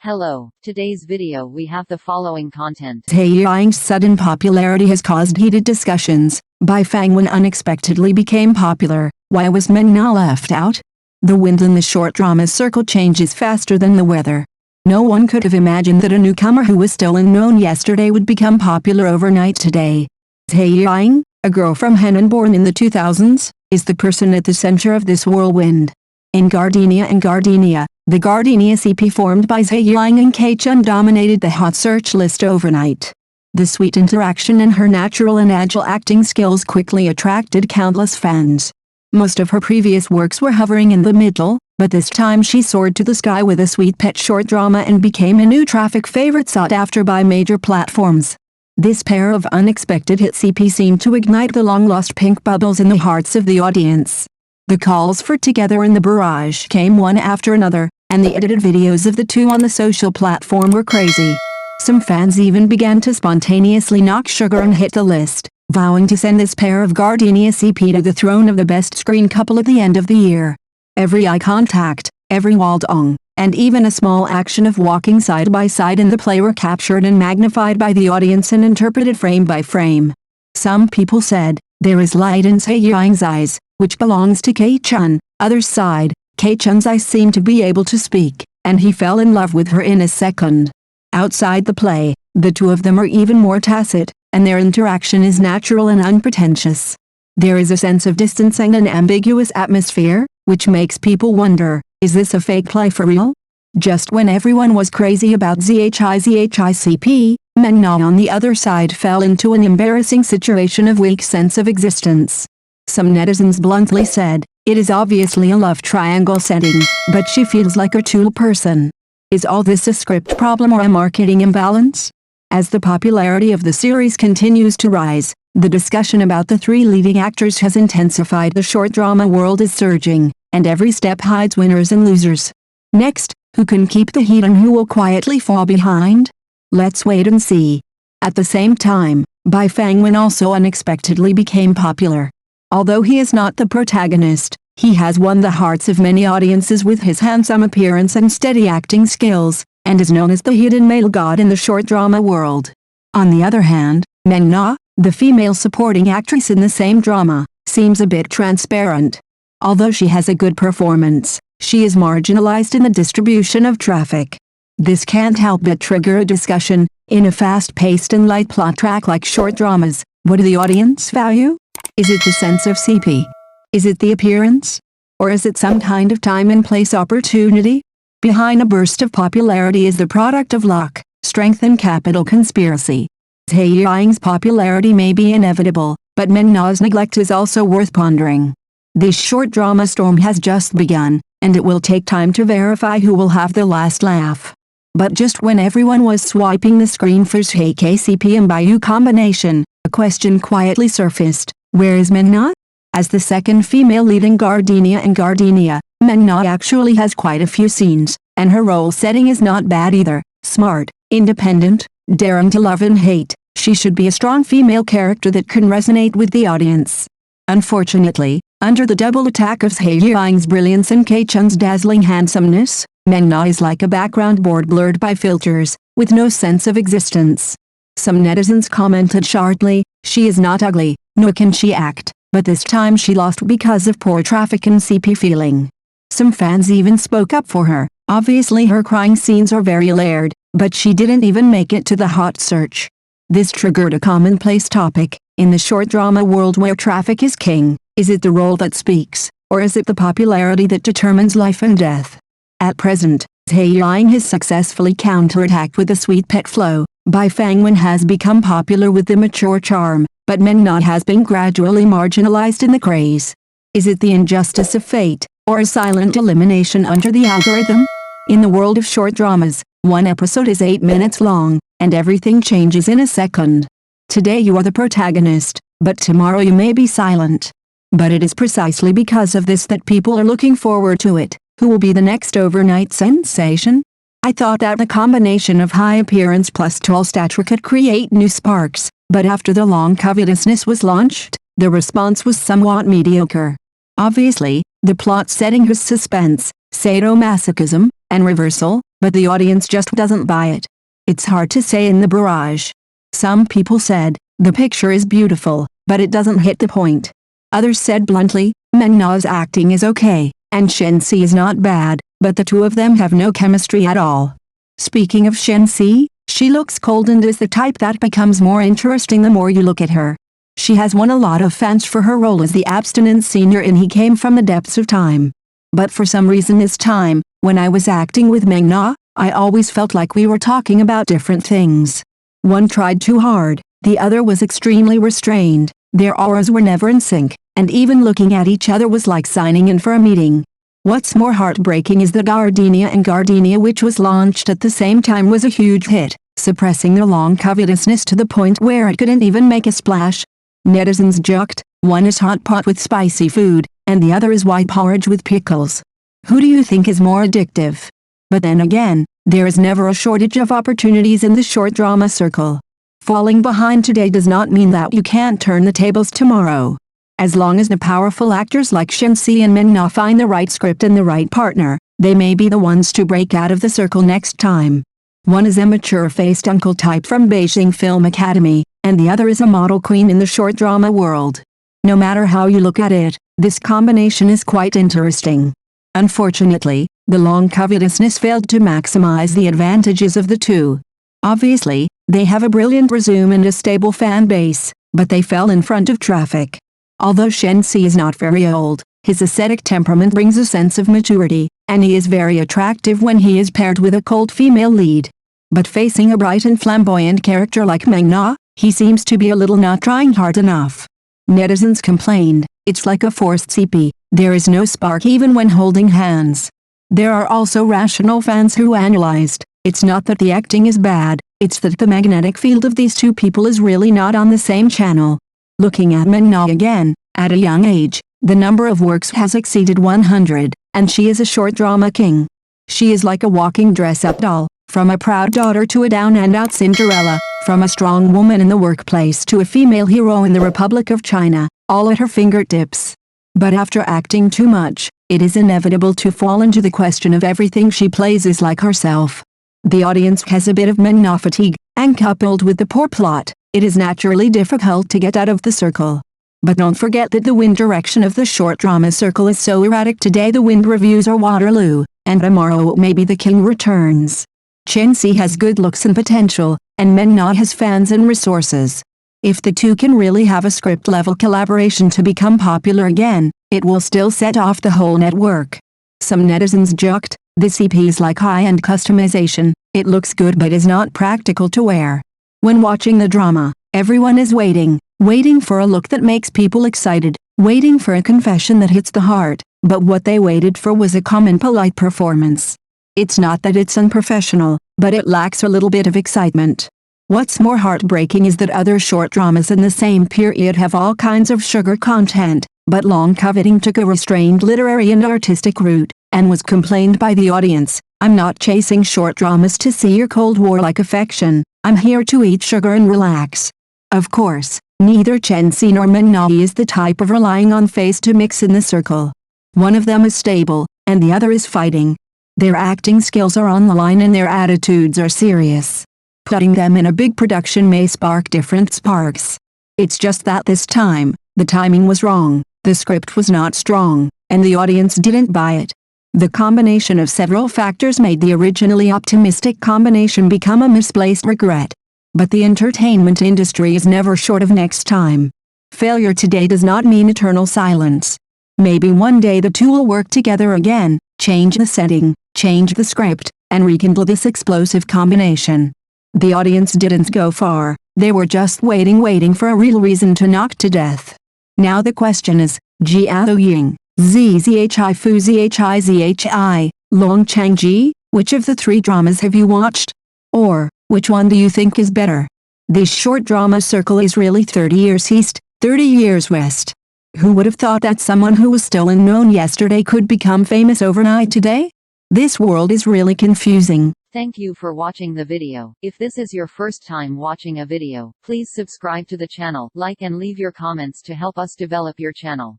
Hello, today's video we have the following content. Zhai Yiying's sudden popularity has caused heated discussions. Bai Fangwen unexpectedly became popular. Why was Meng Na left out? The wind in the short drama circle changes faster than the weather. No one could have imagined that a newcomer who was still unknown yesterday would become popular overnight today. Zhai Yiying, a girl from Henan born in the 2000s, is the person at the center of this whirlwind. In Gardenia, the Gardenia CP formed by Zhai Yiying and Chun dominated the hot search list overnight. The sweet interaction and her natural and agile acting skills quickly attracted countless fans. Most of her previous works were hovering in the middle, but this time she soared to the sky with a sweet pet short drama and became a new traffic favorite sought after by major platforms. This pair of unexpected hit CP seemed to ignite the long-lost pink bubbles in the hearts of the audience. The calls for together in the barrage came one after another, and the edited videos of the two on the social platform were crazy. Some fans even began to spontaneously knock sugar and hit the list, vowing to send this pair of Gardenia CP to the throne of the best screen couple at the end of the year. Every eye contact, every waldong, and even a small action of walking side by side in the play were captured and magnified by the audience and interpreted frame by frame. Some people said, "There is light in Zhai Yiying's eyes," which belongs to Chun. Others sighed, Chun's eyes seemed to be able to speak, and he fell in love with her in a second. Outside the play, the two of them are even more tacit, and their interaction is natural and unpretentious. There is a sense of distance and an ambiguous atmosphere, which makes people wonder, is this a fake play for real? Just when everyone was crazy about ZHICP, Meng Na on the other side fell into an embarrassing situation of weak sense of existence. Some netizens bluntly said, "It is obviously a love triangle setting, but she feels like a tool person." Is all this a script problem or a marketing imbalance? As the popularity of the series continues to rise, the discussion about the three leading actors has intensified. The short drama world is surging, and every step hides winners and losers. Next, who can keep the heat and who will quietly fall behind? Let's wait and see. At the same time, Bai Fangwen also unexpectedly became popular. Although he is not the protagonist, he has won the hearts of many audiences with his handsome appearance and steady acting skills, and is known as the hidden male god in the short drama world. On the other hand, Meng Na, the female supporting actress in the same drama, seems a bit transparent. Although she has a good performance, she is marginalized in the distribution of traffic. This can't help but trigger a discussion. In a fast-paced and light plot track like short dramas, what do the audience value? Is it the sense of CP? Is it the appearance? Or is it some kind of time and place opportunity? Behind a burst of popularity is the product of luck, strength and capital conspiracy. Zhai Yiying's popularity may be inevitable, but Meng Na's neglect is also worth pondering. This short drama storm has just begun, and it will take time to verify who will have the last laugh. But just when everyone was swiping the screen for Zhai KCP and Bai combination, a question quietly surfaced. Where is Meng Na? As the second female lead in Gardenia, Meng Na actually has quite a few scenes, and her role setting is not bad either. Smart, independent, daring to love and hate, she should be a strong female character that can resonate with the audience. Unfortunately, under the double attack of Zhai Yiying's brilliance and Chun's dazzling handsomeness, Meng Na is like a background board blurred by filters, with no sense of existence. Some netizens commented sharply, "She is not ugly, nor can she act," but this time she lost because of poor traffic and CP feeling. Some fans even spoke up for her. Obviously her crying scenes are very layered, but she didn't even make it to the hot search. This triggered a commonplace topic. In the short drama world where traffic is king, is it the role that speaks, or is it the popularity that determines life and death? At present, Zhai Yiying has successfully counterattacked with a sweet pet flow. Bai Fangwen has become popular with the mature charm, but Meng Na has been gradually marginalized in the craze. Is it the injustice of fate, or a silent elimination under the algorithm? In the world of short dramas, one episode is 8 minutes long, and everything changes in a second. Today you are the protagonist, but tomorrow you may be silent. But it is precisely because of this that people are looking forward to it. Who will be the next overnight sensation? I thought that the combination of high appearance plus tall stature could create new sparks, but after the long covetousness was launched, the response was somewhat mediocre. Obviously, the plot setting has suspense, sadomasochism, and reversal, but the audience just doesn't buy it. It's hard to say in the barrage. Some people said, the picture is beautiful, but it doesn't hit the point. Others said bluntly, Meng Na's acting is okay, and Shen-Si is not bad, but the two of them have no chemistry at all. Speaking of Shen-Si, she looks cold and is the type that becomes more interesting the more you look at her. She has won a lot of fans for her role as the abstinent senior in He Came from the Depths of Time. But for some reason this time, when I was acting with Meng Na, I always felt like we were talking about different things. One tried too hard, the other was extremely restrained, their auras were never in sync, and even looking at each other was like signing in for a meeting. What's more heartbreaking is that Gardenia and Gardenia, which was launched at the same time, was a huge hit, suppressing their long covetousness to the point where it couldn't even make a splash. Netizens joked, one is hot pot with spicy food, and the other is white porridge with pickles. Who do you think is more addictive? But then again, there is never a shortage of opportunities in the short drama circle. Falling behind today does not mean that you can't turn the tables tomorrow. As long as the powerful actors like Shen-Si and Meng Na find the right script and the right partner, they may be the ones to break out of the circle next time. One is a mature-faced uncle type from Beijing Film Academy, and the other is a model queen in the short drama world. No matter how you look at it, this combination is quite interesting. Unfortunately, the long covetousness failed to maximize the advantages of the two. Obviously, they have a brilliant resume and a stable fan base, but they fell in front of traffic. Although Shen-Si is not very old, his ascetic temperament brings a sense of maturity, and he is very attractive when he is paired with a cold female lead. But facing a bright and flamboyant character like Meng Na, he seems to be a little not trying hard enough. Netizens complained, it's like a forced CP, there is no spark even when holding hands. There are also rational fans who analyzed, it's not that the acting is bad, it's that the magnetic field of these two people is really not on the same channel. Looking at Meng Na again, at a young age, the number of works has exceeded 100, and she is a short drama king. She is like a walking dress-up doll, from a proud daughter to a down-and-out Cinderella, from a strong woman in the workplace to a female hero in the Republic of China, all at her fingertips. But after acting too much, it is inevitable to fall into the question of everything she plays is like herself. The audience has a bit of Meng Na fatigue, and coupled with the poor plot, it is naturally difficult to get out of the circle. But don't forget that the wind direction of the short drama circle is so erratic. Today the wind reviews are Waterloo, and tomorrow maybe the king returns. Shen-Si has good looks and potential, and Meng Na has fans and resources. If the two can really have a script-level collaboration to become popular again, it will still set off the whole network. Some netizens joked, this EP is like high-end customization, it looks good but is not practical to wear. When watching the drama, everyone is waiting for a look that makes people excited, waiting for a confession that hits the heart, but what they waited for was a calm and polite performance. It's not that it's unprofessional, but it lacks a little bit of excitement. What's more heartbreaking is that other short dramas in the same period have all kinds of sugar content, but Long Coveting took a restrained literary and artistic route, and was complained by the audience, I'm not chasing short dramas to see your Cold War-like affection, I'm here to eat sugar and relax. Of course, neither Shen-Si nor Meng Na is the type of relying on face to mix in the circle. One of them is stable, and the other is fighting. Their acting skills are on the line and their attitudes are serious. Putting them in a big production may spark different sparks. It's just that this time, the timing was wrong, the script was not strong, and the audience didn't buy it. The combination of several factors made the originally optimistic combination become a misplaced regret. But the entertainment industry is never short of next time. Failure today does not mean eternal silence. Maybe one day the two will work together again, change the setting, change the script, and rekindle this explosive combination. The audience didn't go far, they were just waiting for a real reason to knock to death. Now the question is, Jiao Ying, Zzhi Fu Zhi, Long Changji, which of the three dramas have you watched? Or, which one do you think is better? This short drama circle is really 30 years east, 30 years west. Who would have thought that someone who was still unknown yesterday could become famous overnight today? This world is really confusing. Thank you for watching the video. If this is your first time watching a video, please subscribe to the channel, like and leave your comments to help us develop your channel.